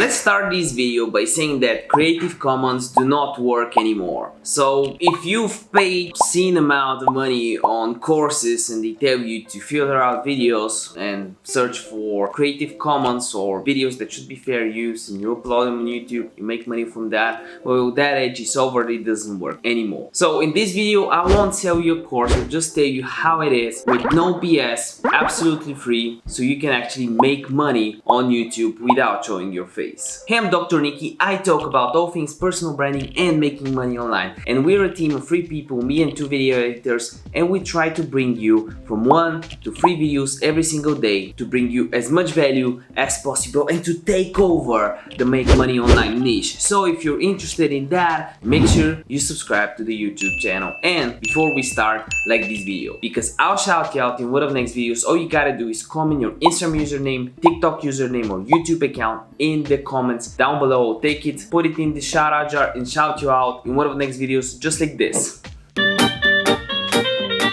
let's start this video by saying that Creative Commons do not work anymore. So if you've paid obscene amount of money on courses and they tell you to filter out videos and search for Creative Commons or videos that should be fair use and you upload them on YouTube, you make money from that, well, that age is over, it doesn't work anymore. So in this video I won't sell you a course, I'll just tell you how it is with no BS, absolutely free, so you can actually make money on YouTube without showing your face. Hey, I'm Dr. Niki. I talk about all things personal branding and making money online. And we're a team of 3 people, me and 2 video editors, and we try to bring you from 1 to 3 videos every single day to bring you as much value as possible and to take over the make money online niche. So if you're interested in that, make sure you subscribe to the YouTube channel. And before we start, like this video, because I'll shout you out in one of the next videos. All you gotta do is comment your Instagram username, TikTok username or YouTube account in the comments down below. Take it, put it in the shout out jar and shout you out in one of the next videos, just like this.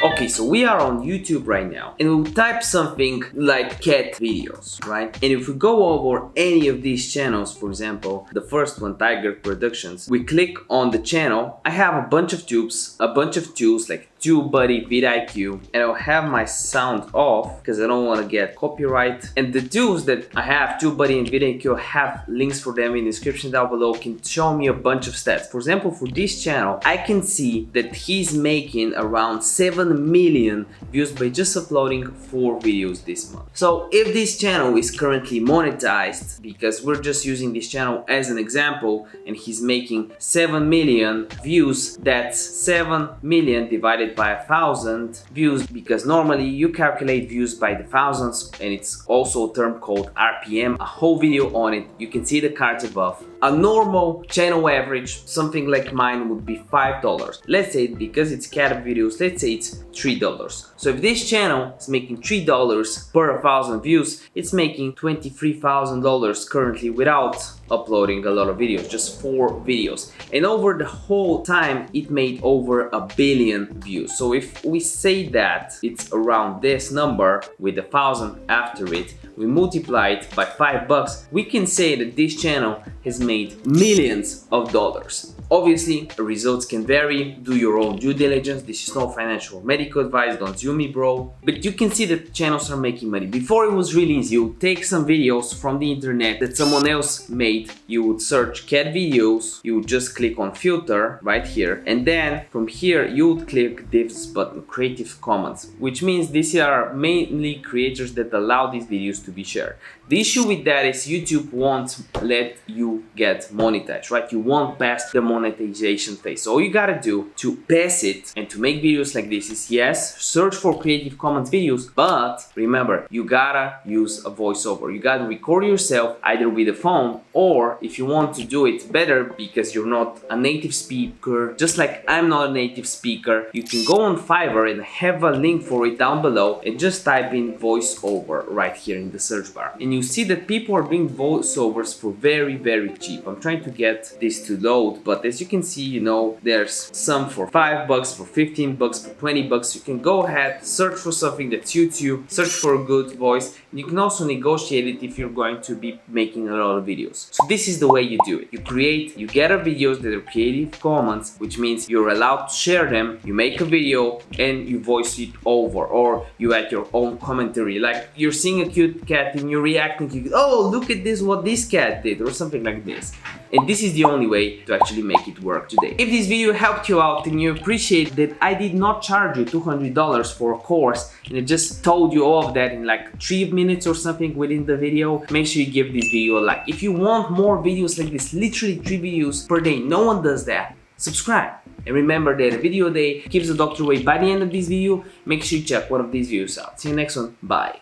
Okay, so we are on YouTube right now and we'll type something like cat videos, right? And if we go over any of these channels, for example, the first one, Tiger Productions, we click on the channel. I have a bunch of tubes, a bunch of tools like TubeBuddy, vidIQ, and I'll have my sound off because I don't want to get copyright. And the tools that I have, TubeBuddy and vidIQ, have links for them in the description down below, can show me a bunch of stats. For example, for this channel, I can see that he's making around 7 million views by just uploading 4 videos this month. So if this channel is currently monetized, because we're just using this channel as an example, and he's making 7 million views, that's 7 million divided by 1,000 views, because normally you calculate views by the thousands, and it's also a term called RPM, a whole video on it. You can see the cards above. A normal channel average, something like mine, would be $5. Let's say, because it's cat videos, let's say it's $3. So if this channel is making $3 per 1,000 views, it's making $23,000 currently without uploading a lot of videos, just 4 videos. And over the whole time, it made over 1 billion views. So if we say that it's around this number with 1,000 after it, we multiply it by $5, we can say that this channel has made millions of dollars. Obviously, results can vary. Do your own due diligence. This is no financial or medical advice. Don't sue me, bro. But you can see that channels are making money. Before it was really easy. You would take some videos from the internet that someone else made. You would search cat videos. You would just click on filter right here. And then from here, you would click this button, Creative Commons, which means these are mainly creators that allow these videos to be shared. The issue with that is YouTube won't let you get monetized, right? You won't pass the monetization phase. So all you gotta do to pass it and to make videos like this is, yes, search for Creative Commons videos, but remember, you gotta use a voiceover. You gotta record yourself either with a phone, or if you want to do it better because you're not a native speaker, just like I'm not a native speaker, you can go on Fiverr and have a link for it down below and just type in voiceover right here in the search bar. And you see that people are doing voiceovers for very, very cheap. I'm trying to get this to load, but as you can see, you know, there's some for $5, for $15, for $20. You can go ahead, search for something that suits you, search for a good voice, and you can also negotiate it if you're going to be making a lot of videos. So this is the way you do it. You gather videos that are Creative Commons, which means you're allowed to share them. You make a video and you voice it over, or you add your own commentary. Like you're seeing a cute cat and you're reacting to, oh, look at this, what this cat did, or something like this. And this is the only way to actually make it work today. If this video helped you out and you appreciate that I did not charge you $200 for a course and I just told you all of that in like 3 minutes or something within the video, make sure you give this video a like. If you want more videos like this, literally 3 videos per day, no one does that, subscribe. And remember that a video a day keeps the doctor away. By the end of this video, make sure you check one of these videos out. See you next one. Bye.